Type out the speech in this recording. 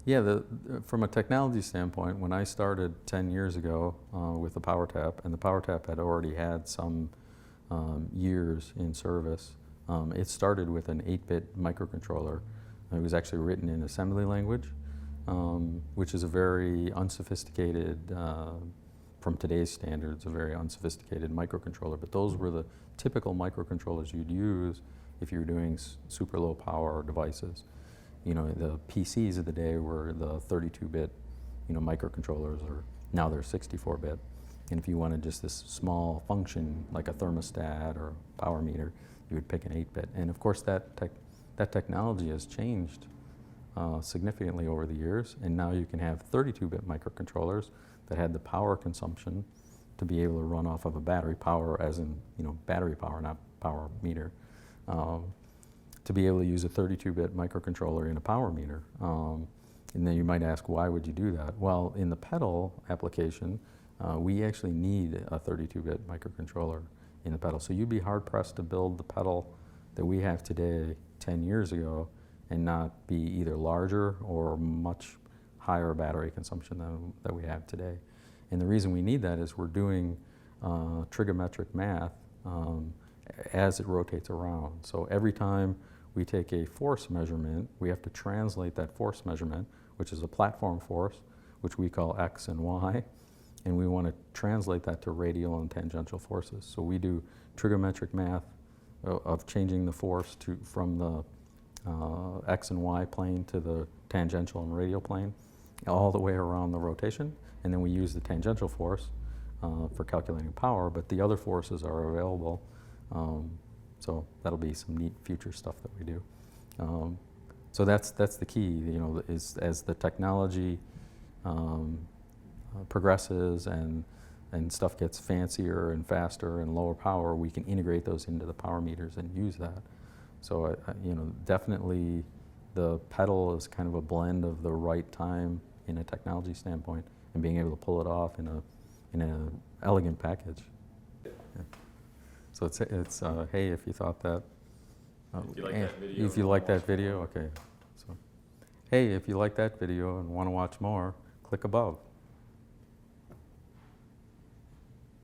Yeah, from a technology standpoint, when I started 10 years ago with the Power Tap, and the Power Tap had already had some years in service, it started with an 8-bit microcontroller. It was actually written in assembly language, which is a very unsophisticated, from today's standards, a very unsophisticated microcontroller. But those were the typical microcontrollers you'd use if you were doing super low power devices. You know, the PCs of the day were the 32-bit, microcontrollers, or now they're 64-bit. And if you wanted just this small function like a thermostat or a power meter, you would pick an 8-bit. And of course, that technology has changed significantly over the years, and now you can have 32-bit microcontrollers that had the power consumption to be able to run off of a battery power, as in battery power, not power meter, to be able to use a 32-bit microcontroller in a power meter. And then you might ask, why would you do that? Well, in the pedal application, we actually need a 32-bit microcontroller in the pedal. So you'd be hard-pressed to build the pedal that we have today 10 years ago and not be either larger or much higher battery consumption than we have today. And the reason we need that is we're doing trigonometric math as it rotates around. So every time we take a force measurement, we have to translate that force measurement, which is a platform force, which we call X and Y, and we want to translate that to radial and tangential forces. So we do trigonometric math of changing the force from the X and Y plane to the tangential and radial plane, all the way around the rotation, and then we use the tangential force for calculating power, but the other forces are available. So that'll be some neat future stuff that we do. So that's the key, is as the technology progresses and stuff gets fancier and faster and lower power, we can integrate those into the power meters and use that. So definitely the pedal is kind of a blend of the right time in a technology standpoint and being able to pull it off in an elegant package. Yeah. So it's hey, if you thought that, if you like that video, okay. So hey, if you like that video and want to watch more, click above.